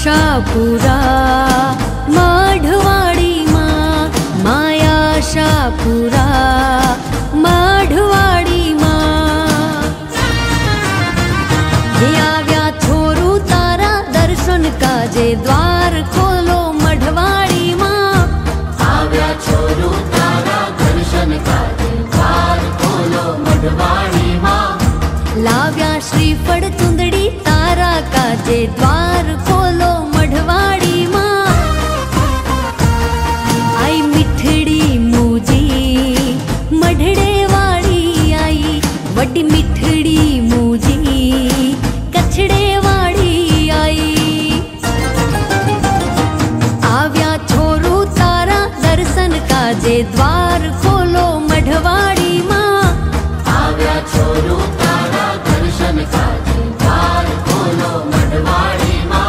आशापुरा मढ़वाड़ी माँ, माया आशापुरा मढ़वाड़ी माँ। ये आव्या छोरू तारा दर्शन काजे, द्वार खोलो मढ़वाड़ी माँ। आव्या छोरू तारा दर्शन काजे, द्वार खोलो मढ़वाड़ी माँ। लाव्या श्रीफળ चुंदड़ी तारा काजे, द्वार खोलो मढ़वाड़ी माँ। आई मिठड़ी मूजी मढ़ड़े वाड़ी आई, वड्डी मिठड़ी मूजी कछड़े वाड़ी आई। आव्या छोरू तारा दर्शन काजे, द्वार खोलो मढ़वाड़ी माँ। आव्या छोरू तारा दर्शन काजे, द्वार खोलो मढ़वाड़ी माँ।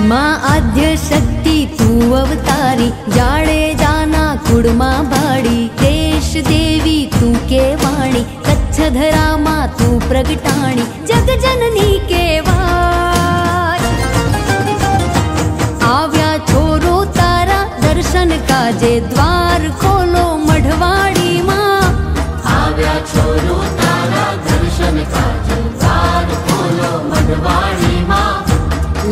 माँ आद्य शक्ति तू अवतारी, जाड़े जाना कुड़मा बाड़ी। देश देवी तू के वाणी, कच्छ धरा माँ तू प्रगटाणी। जग जननी के वार आव्या छोरो तारा दर्शन काजे, द्वार खोलो मढ़वाड़ी माँ। आव्या छोरू तारा दर्शन काजे, द्वार खोलो मढ़वाड़ी माँ।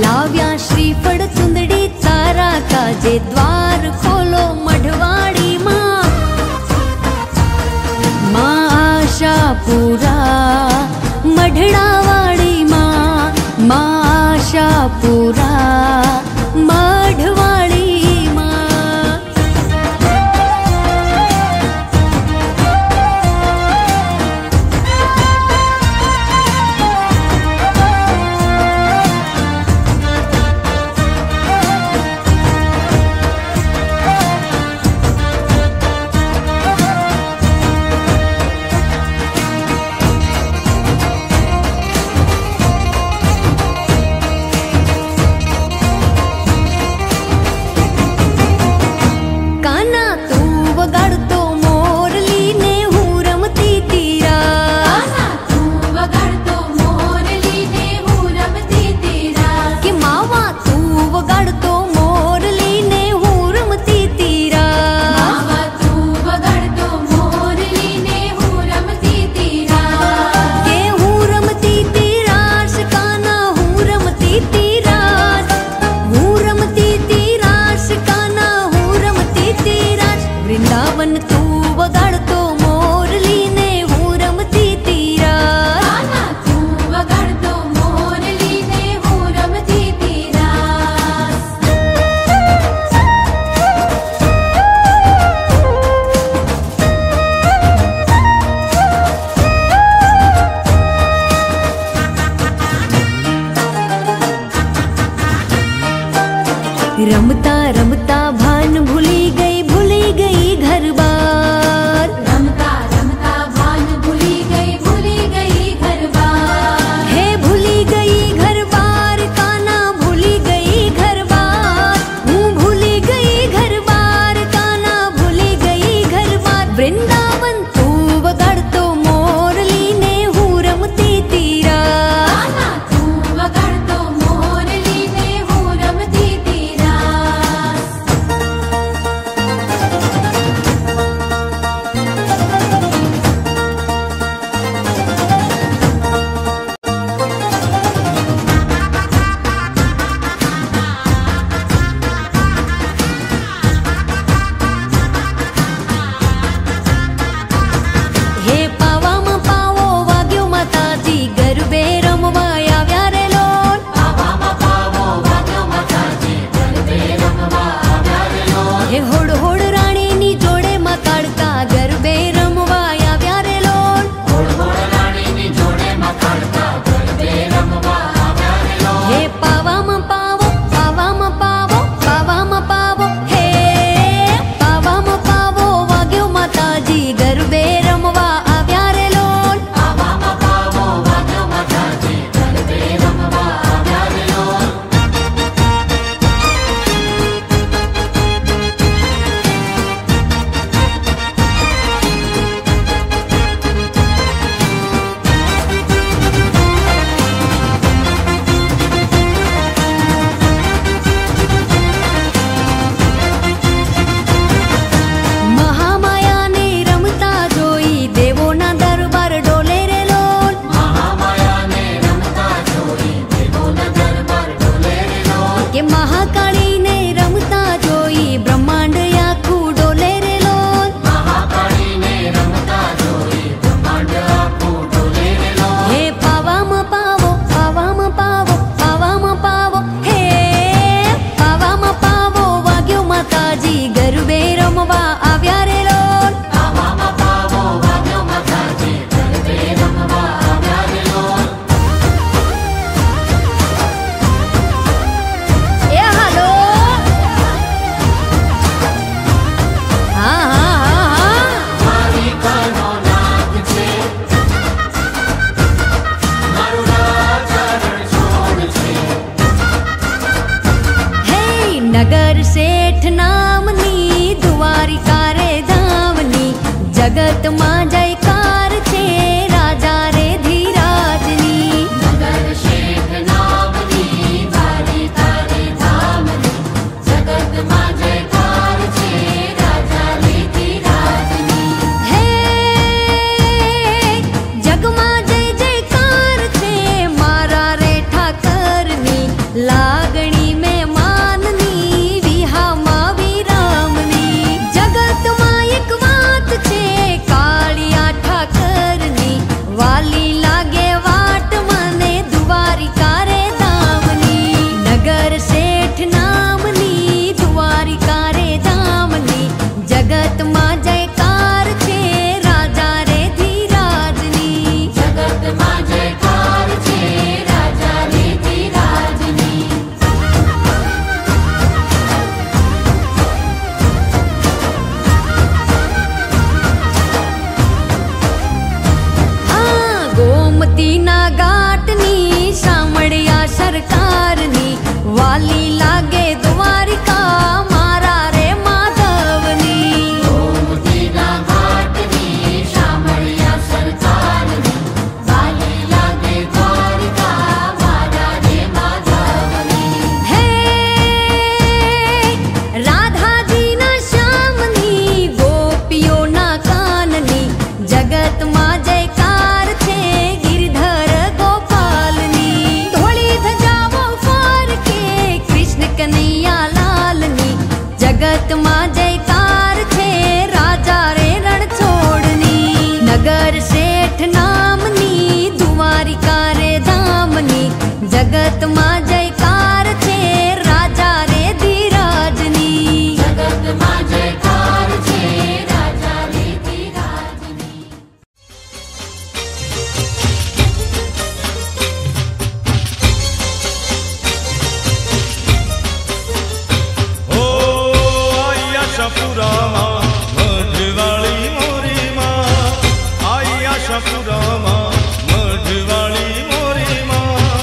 लाव्या श्रीफળ चुंदड़ी तारा काजे, द्वार खोलो मढ़वाड़ी माँ। माँ आशापुरा मढ़ड़ावाड़ी माँ, माँ आशापुरा मढ़वाड़ी माँ। वृंदावन तू वगाड़तो मोरली ने हूँ रमती तीरास। कान्हा तू वगाड़तो मोरली ने हूँ रमती तीरास। रमता रमता भान भूली गई घर बार। रमता रमता भान भूली गई घर बार। हे भूली गई घर बार, कान्हा भूली गई घर बार। हूँ भूली गई घर बार, कान्हा भूली गई घर बार। वृंदावन तू वगाड़तो मोरली ने हूँ रमती तीरास। कान्हा तू वगाड़तो मोरली ने हूँ रमती तीरास। કે મહાકાળીને રમતા જોઈ બ્રહ્માંડ આખું ડોલે રે લોલ. મહાકાળીને રમતા જોઈ બ્રહ્માંડ આખું ડોલે રે લોલ. હે પાવામાં પાવો, પાવામાં પાવો, પાવામાં પાવો, હે પાવામાં પાવો, વાગ્યો માતાજી ગરબે રમવા આવ્યા રે લોલ. પાવામાં પાવો વાગ્યો માતાજી ગરબે રમવા આવ્યા રે લોલ. એ હાલો. હા હા હા હા. મારી કનો નાથ છે, મારું રાજરણ છોડ છે. હે નગર શેઠ નામની દ્વારિકા રે ધામની, જગતમાં જયકાર છે રાજા રે ધીરાજની. નગર શેઠ નામની દ્વારિકા રે ધામની, જગતમાં જયકાર છે રાજા રે ધીરાજની. હે જગમાં જય જયકાર છે મારા રે ઠાકરની, લાગણી મહેમાનની વિહામાં વિરામની. જગતમાં એક વાત છે કાળિયા ઠાકરની, વાલી લાગે વાટ મને દ્વારિકા રે ધામની. નગર શેઠ નામની દ્વારિકા રે ધામની, જગતમાં જયકાર છે રાજા રે ધીરાજની. જગતમાં જયકાર છે રાજા રે ધીરાજની. આ ગોમતીના ઘાટની સાંભળ્યા સરકારની, વાલી લાગે દ્વારિકા મારા રે માધવની. ગોમતીના ઘાટની શામળિયા સરકારની, વાલી લાગે દ્વારિકા મારા રે માધવની. હે રાધાજીના શ્યામની, ગોપીઓના કાનની, જગતમાં જયકાર છે ગિરધર ગોપાલની. ધોળી ધજાઓ ફરકે કૃષ્ણ કનૈયા લાલની, જગતમાં જયકાર છે રાજા રે રણછોડની. નગર શેઠ નામની દ્વારિકા રે ધામની, જગતમાં જયકાર છે રાજા રે ધીરાજની. જગતમાં જયકાર છે રાજા રે ધીરાજની. ઓ આયા શપુરામાં મઢવાળી મોરી માં, આયા શપુરામાં મઢવાળી મોરી માં,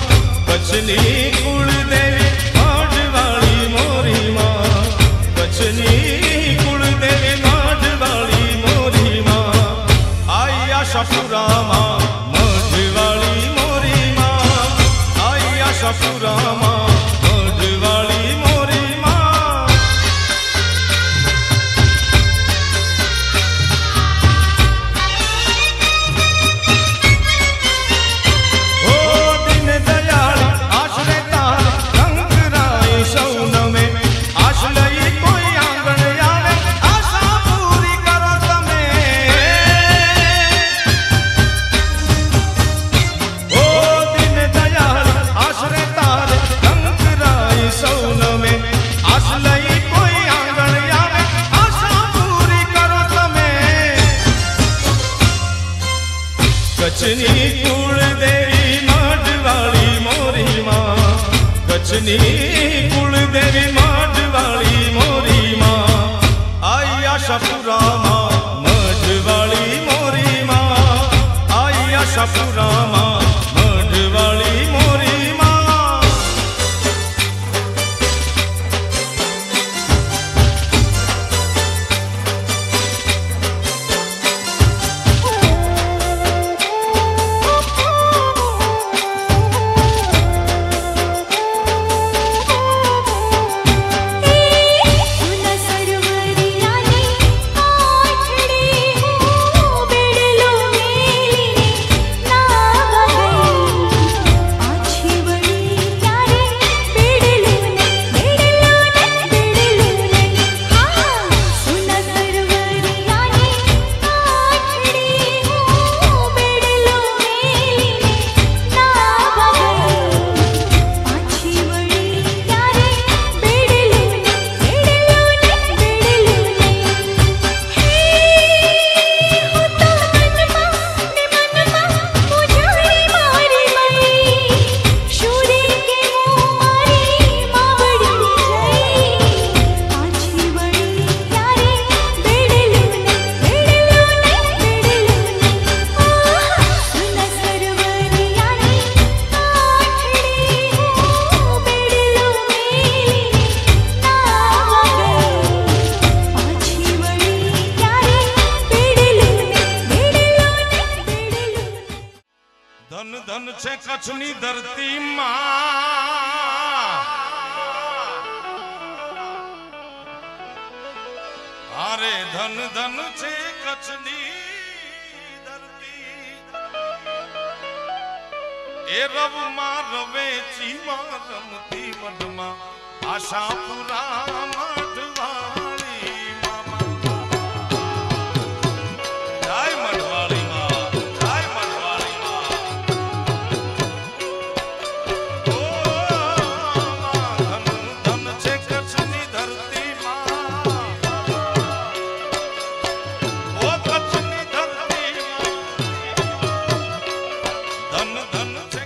કચ્છની કુળદેવી મઢવાળી મોરી માં, કચ્છની કુળદેવી મઢવાળી મોરી માં. આયા શપુરામાં મઢવાળી મોરી માં, આયા શપુરામાં મઢવાળી મોરી માં. ઓ દિન દયાળ આશરે તાર રંગરાય સૌનમે, આશલઈ કોઈ આંગણ આવે આશા પૂરી કરો તમે. ઓ દિન દયાળ આશરે તાર રંગરાય સૌનમે, આશલઈ કોઈ આંગણ આવે આશા પૂરી કરો તમે. કચ્છની કુળદેવી મઢવાળી મોરી માં, કચ્છની કુળદેવી મઢવાળી મોરી માં. આયા શપુરામાં મઢવાળી મોરી માં, આયા શપુરામાં મઢવાળી મોરી માં. સરોવરિયાની આઠડી હું બેડલો મેલીને ના કચ્છની ધરતીમાં હારે ધન ધન છે કચ્છની ધરતી એ રવમાં રવે ચીમાં રમતી મઢમાં આશાપુરા મઢવાળી મામા જય મઢવાળી માં જય મઢવાળી માં ઓ ધન ધન છે કચ્છની ધરતીમાં ઓ કચ્છની ધરતીમાં ધન ધન છે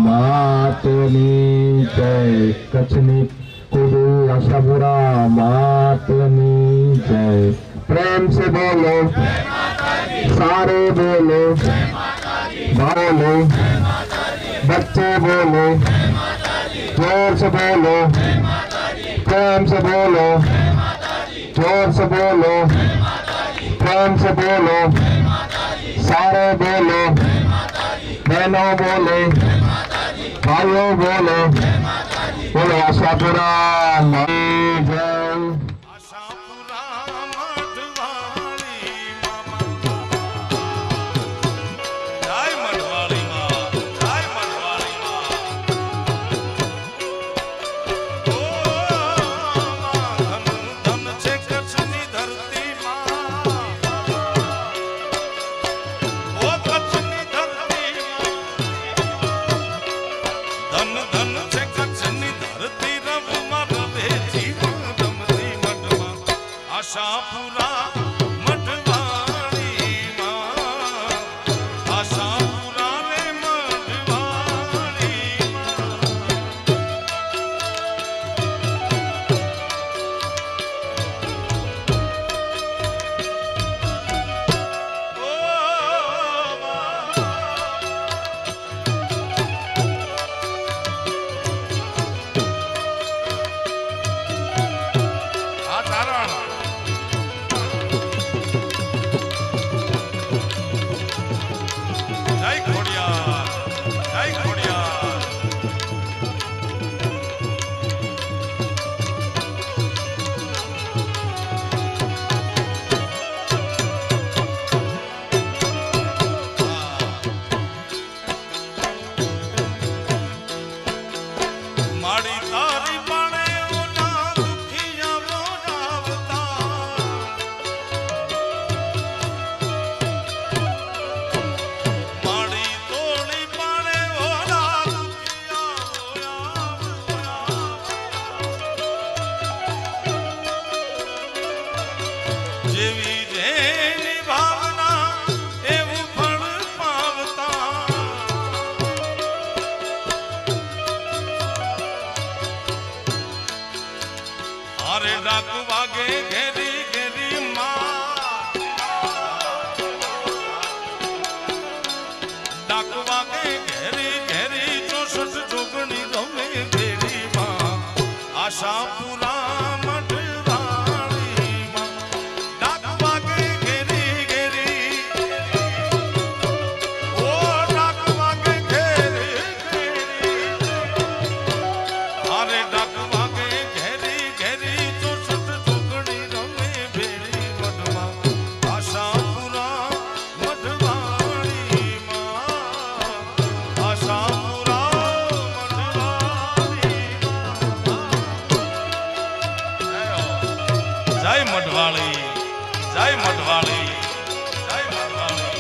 मातनी जय कच्छनी कुडू आशापुरा मातनी जय। प्रेम से बोलो सारे बोलो बोलो बच्चे बोलो जोर से बोलो प्रेम से बोलो जोर से बोलो प्रेम से बोलो सारे बोलो बहनों बोले भाइयों बोले बोले आशापुरा जय आशापुरा मठवाड़ी मां आशापुरा रे मठवाड़ी आ तारा जय खोड़िया जय खोड़िया माड़ी तारी पाने ओना दुखिया बोलावता माड़ी तोड़ी पाने ओना दुखिया बोलावता जेवी जेनी भावना एवं फल पावता अरे डाक वागे घेरी घेरी माँ डाक वागे घेरी घेरी 64 जोगनी रमे घेरी माँ आशापुरा मठवाड़ी माँ डाक वागे घेरी घेरी ओ डाक वागे घेरी घेरी अरे डाक वागे घेरी घेरी 64 जोगनी रमे भेड़ी मठवा आशापुरा मठवाड़ी माँ आशापुरा मठवाड़ी जय मठवाड़ी जय मठवाड़ी जय मठवाड़ी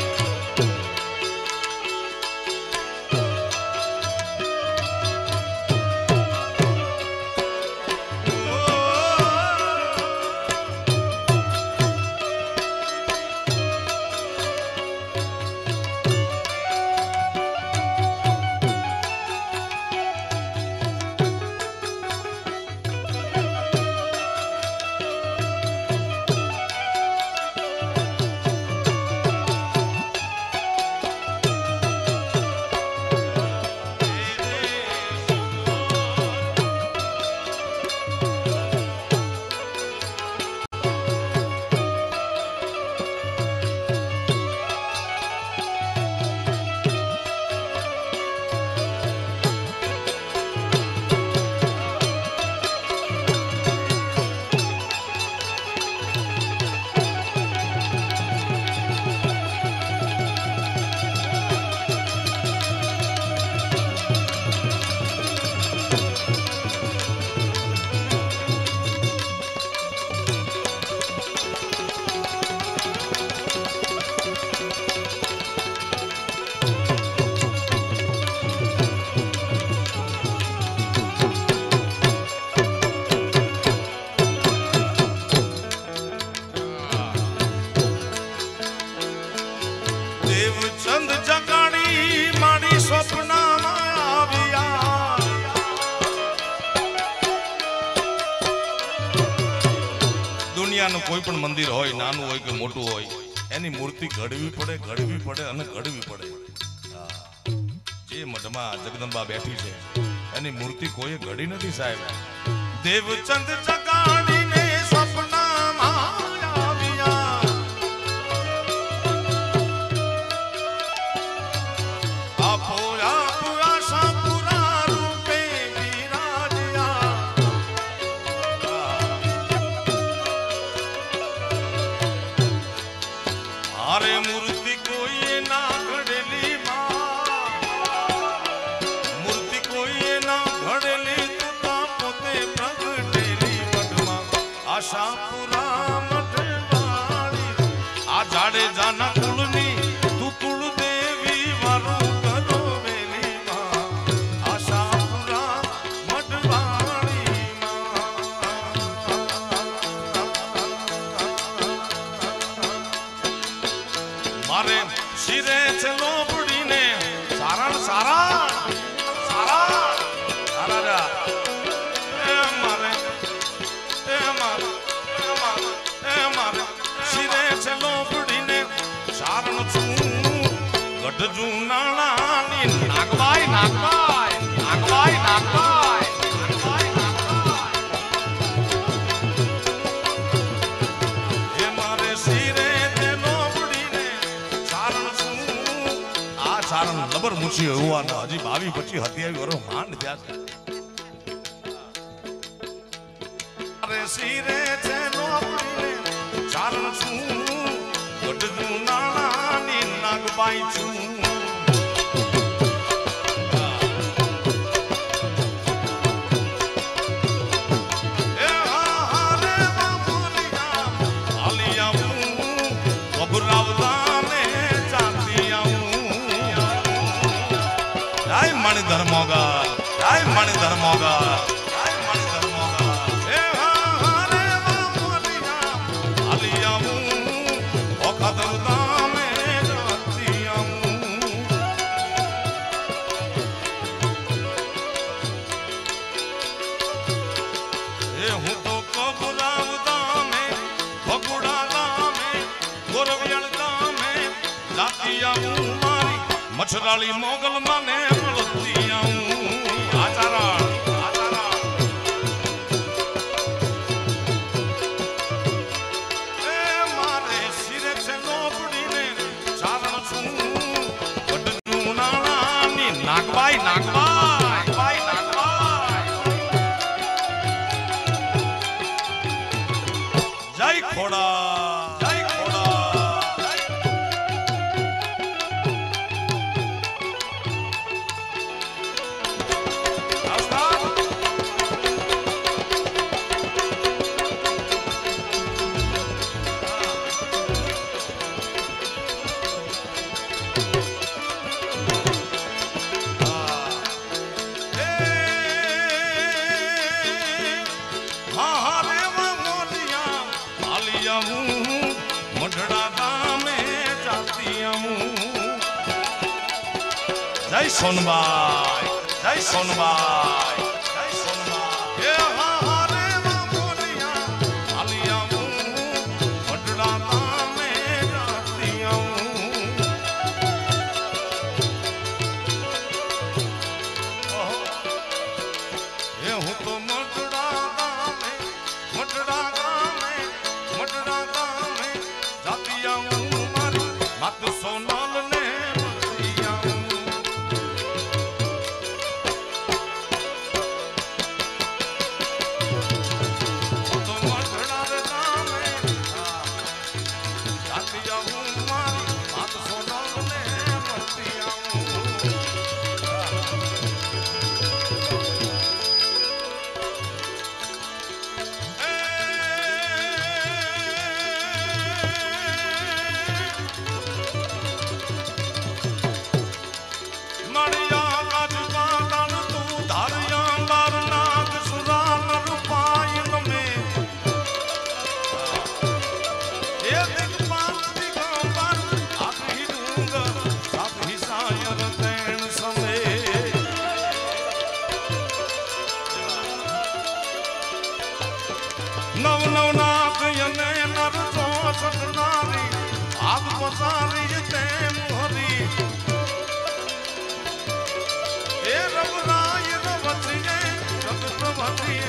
દેવચંદ જગાડી મારી સ્વપ્નમાં આવ્યા દુનિયાનું કોઈ પણ મંદિર હોય નાનું હોય કે મોટું હોય એની મૂર્તિ ઘડવી પડે અને ઘડવી પડે જે મઠમાં જગદંબા બેઠી છે એની મૂર્તિ કોઈ ઘડી નથી સાહેબ દેવચંદ જગાડીને સ્વપ્નમાં આવ્યા વઢજુ નાણાની નાગબાઈ નાગબાઈ નાગબાઈ નાગબાઈ નાગબાઈ નાગબાઈ એ મારે શિરે તેનો બુડીને ચારણ છું આ ચારણ લબર મૂછી હોવાના હજી 22 25 27 વર્ષ માંડ થયા છે મારે શિરે તેનો બુડીને ચારણ છું વઢજુ નાણાની નાગબાઈ છું ધર્મોગા જય મણિ ધર્મોગા જય મણિ ધર્મોગા એ હારે મોરિયા આલિયા ઓખત ઉદામે જાતિયા એ હું તો કબરાવ દામે ભગુડા દામે ગોરવિયણ દામે જાતિયા મારી મછરાળી મોગલ માને નાગબાઈ નાગબાઈ નાગબાઈ જય ખોડા જય ખોડા જય સોનબાઈ જય સોનબાઈ જય સોનબાઈ એ હારે મોરિયા આલિયા વડડા નામે જાતિયા એ હું તો મડડા ગામે જાતિયા મારી માત સોનાલ ને નવ નવ નાક યને નર જો સતનારી આગ પસારી તે મોહરી એ રવરાય રવતિએ જગત ભરી